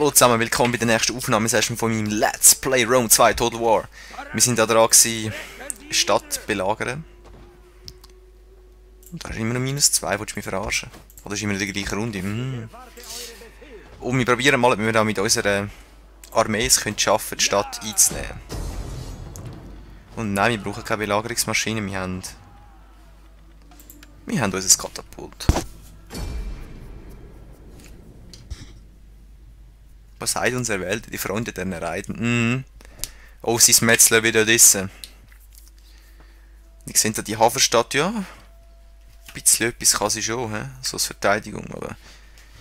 Hallo zusammen, willkommen bei der nächsten Aufnahmesession von meinem Let's Play Rome 2 Total War. Wir sind da dran gewesen, Stadt belagern. Und da ist immer noch -2, willst du mich verarschen? Oder ist immer noch die gleiche Runde? Und wir probieren mal, ob wir da mit unserer Armee es schaffen, die Stadt einzunehmen. Und nein, wir brauchen keine Belagerungsmaschine, wir haben unser Katapult. Was sagt unser Welt? Die Freunde der Nereiden. Oh, sie metzeln wieder dissen. Ich sehe da die Hafenstadt, ja. Ein bisschen etwas kann sie schon, he? So als Verteidigung, aber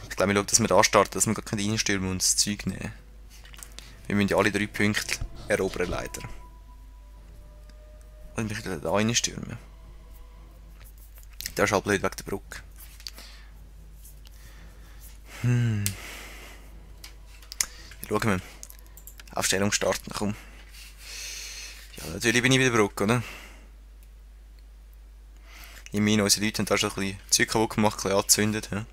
ich glaube, wir schauen, dass wir da starten, dass wir gar nicht reinstürmen und das Zeug nehmen. Wir müssen ja alle 3 Punkte erobern, leider. Und wir können da reinstürmen. Der ist halt blöd wegen der Brücke. Schauen wir. Aufstellung starten, komm. Ja, natürlich bin ich bei der Brücke, oder? Ich meine, unsere Leute haben da schon ein bisschen Zeug kaputt gemacht, ein bisschen angezündet. Ja.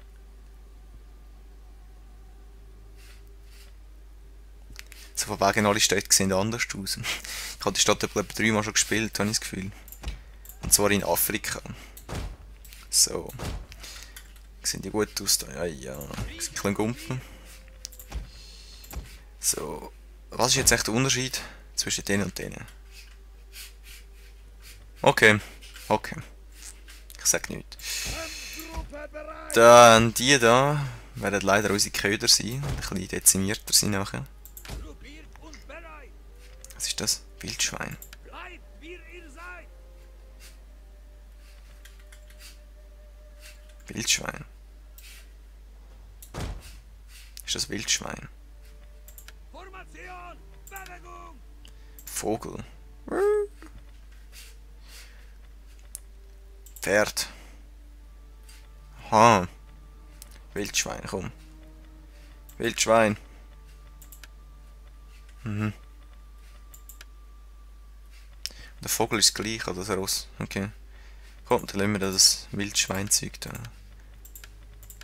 So von wegen alle Städte sehen anders aus. Ich habe die Stadt etwa 3 Mal schon gespielt, habe ich das Gefühl. Und zwar in Afrika. So. Sehen die gut aus da? Ja, ja. Ein bisschen Gumpen. So. Was ist jetzt echt der Unterschied zwischen denen und denen? Okay. Okay. Ich sag nichts. Dann die da werden leider unsere Köder sein. Ein bisschen dezimierter sein nachher. Was ist das? Wildschwein. Wildschwein. Ist das Wildschwein? Vogel. Pferd. Aha. Wildschwein, komm. Wildschwein. Der Vogel ist gleich, oder das Ross. Okay. Komm, dann lassen wir das Wildschweinzeug da.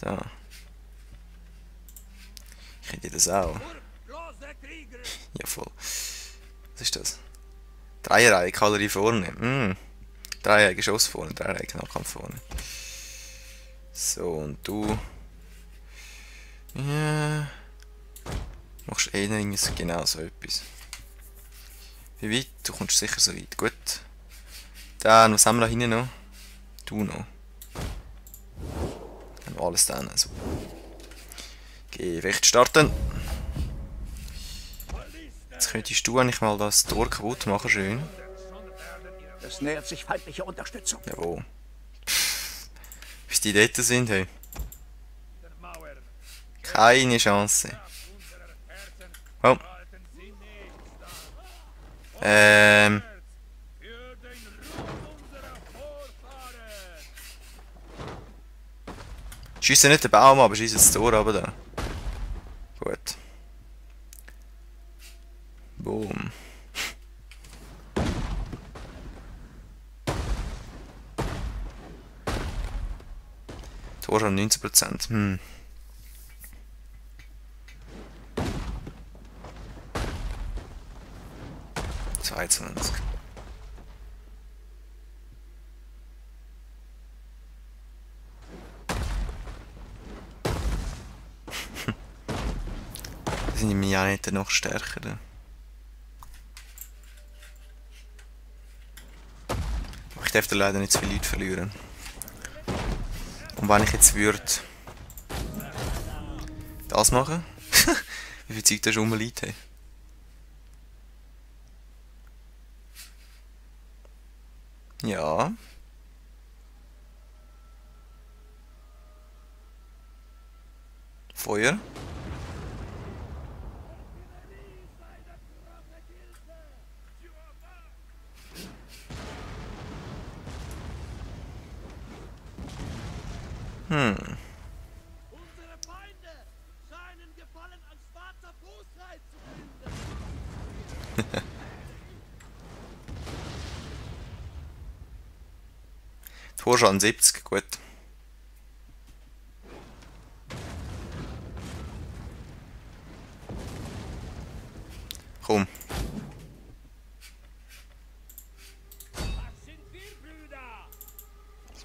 Da. Ich hätte das auch. Ja, voll. Was ist das? Dreierreihe, Kavallerie vorne. Dreierreihe Geschoss vorne, Dreierreihe Nahkampf vorne. So, und du... Ja... Machst eh noch genau so etwas. Wie weit? Du kommst sicher so weit. Gut. Dann, was haben wir da hinten noch? Du noch. Dann alles dann. Also. Recht starten. Jetzt könntest du eigentlich mal das Tor kaputt machen, schön. Es nähert sich feindliche Unterstützung. Jawohl. Bis die dort sind, hey. Keine Chance. Oh. Schiessen nicht den Baum, aber schiessen das Tor runter da. Gut. Boom. Tor schon 19%. 22. Sind die Minianeten noch stärker? Da? Aber ich darf da leider nicht zu viele Leute verlieren. Und wenn ich jetzt würde das machen, wie viel Zeit da schon rumliegt, hey? Ja. Feuer. Unsere Feinde scheinen Gefallen an schwarzer Bosheit zu finden. Torschaden 70, gut.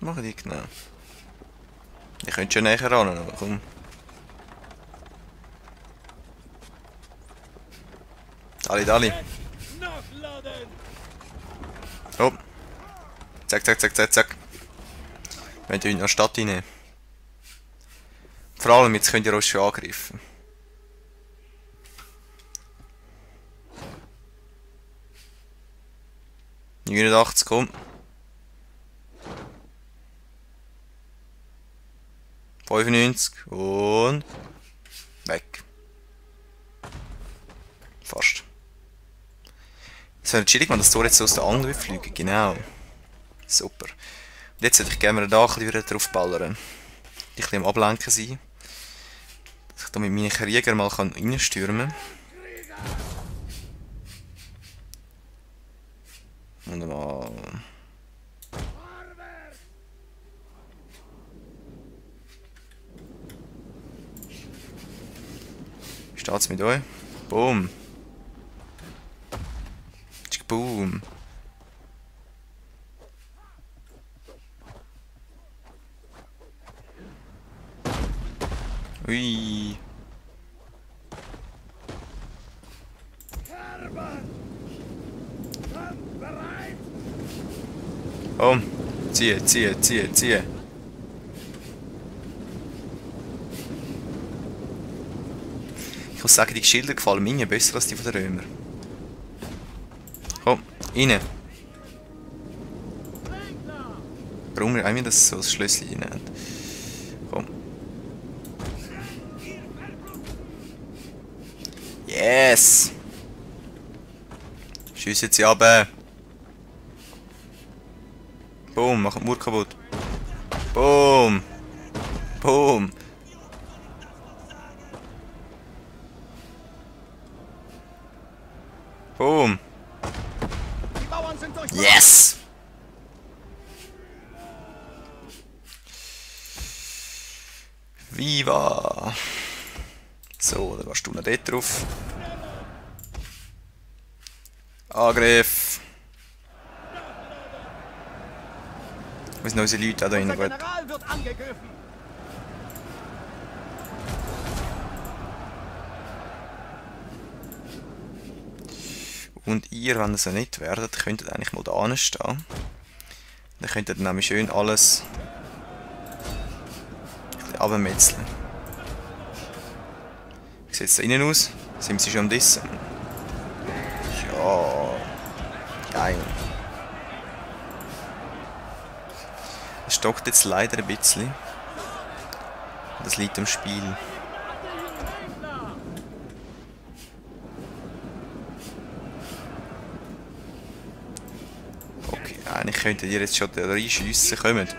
machen die genau? Ich könnte schon näher ran, aber komm. Dali. Oh. Zack. Wir müssen in die Stadt rein. Vor allem, jetzt könnt ihr uns schon angreifen. ...89, komm. 95 und... weg. Fast. Es wäre chillig, wenn das Tor jetzt so aus der Angel fliegen. Genau. Super. Und jetzt hätte ich gerne da ein bisschen drauf ballern. Ein bisschen am Ablenken sein. Dass ich da mit meinen Kriegern mal reinstürmen kann. Wunderbar. Wie steht's mit euch? Boom. Boom. Ui. Komm, ziehe. Ich muss sagen, die Schilder gefallen mir besser als die von den Römern. Komm, rein. Warum wir das so ein Schlösschen rein haben. Komm. Yes! Schiessen sie runter. Boom, machen die Mauer kaputt. Boom! Boom! Boom! Yes! Viva! So, dann gehst du noch dort drauf. Angriff! Wo sind unsere Leute auch da rein? Gut. General wird angegriffen. Und ihr, wenn ihr so nicht werdet, könntet eigentlich mal da stehen. Dann könntet ihr nämlich schön alles abmetzeln. Wie sieht es da innen aus? Sind sie schon am Dissen? Ja. Geil. Es stockt jetzt leider ein bisschen. Das liegt am Spiel. Okay, eigentlich könntet ihr jetzt schon da reinschiessen. Kommt.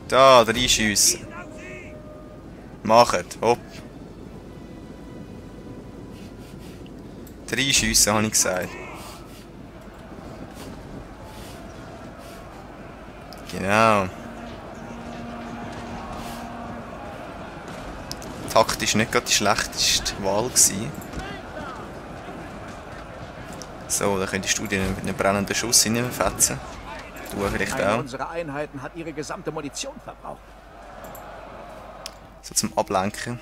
Da reinschiessen. Macht. Hopp. Reinschiessen, habe ich gesagt. Genau. Taktisch nicht gerade die schlechteste Wahl gewesen. So, dann könntest du dir mit einem brennenden Schuss hineinfetzen. Du vielleicht Eine auch. unserer Einheiten hat ihre gesamte Munition verbraucht. So zum Ablenken.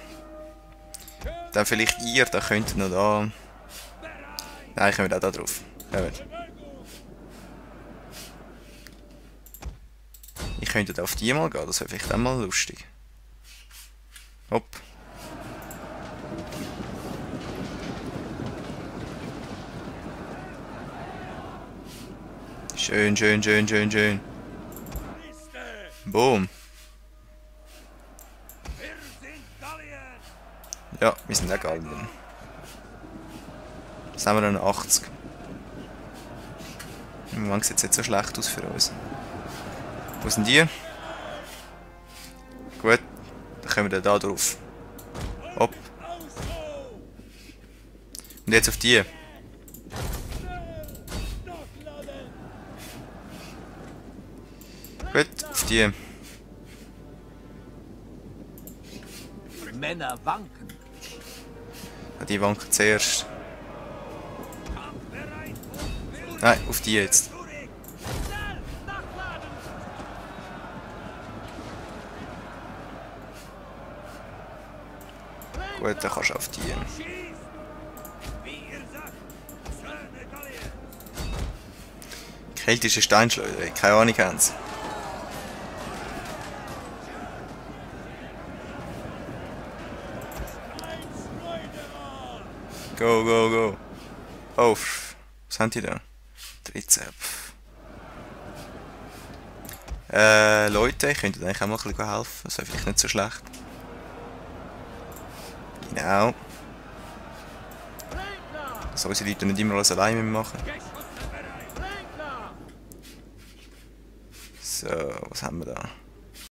Dann vielleicht ihr, da könnt ihr noch da... Nein, ich komme auch da drauf. Ich könnte da auf die mal gehen, das wäre vielleicht auch mal lustig. Hopp. Schön. Boom. Ja, wir sind auch Gallien. Jetzt haben wir noch 80. Im Moment sieht es jetzt so schlecht aus für uns. Wo sind die? Gut, dann kommen wir da drauf. Hopp. Und jetzt auf die. Gut, auf die. Männer wanken. Ja, die wanken zuerst. Nein, auf die jetzt. Gut, dann kannst du auf die. Keltische Steinschleuder, keine Ahnung haben sie. Go, go, go. Oh, was haben die da? Trizep. Leute, ich könnte eigentlich auch mal ein bisschen helfen. Das wäre vielleicht nicht so schlecht. Genau. So, unsere Leute nicht immer alles alleine machen. So, was haben wir da?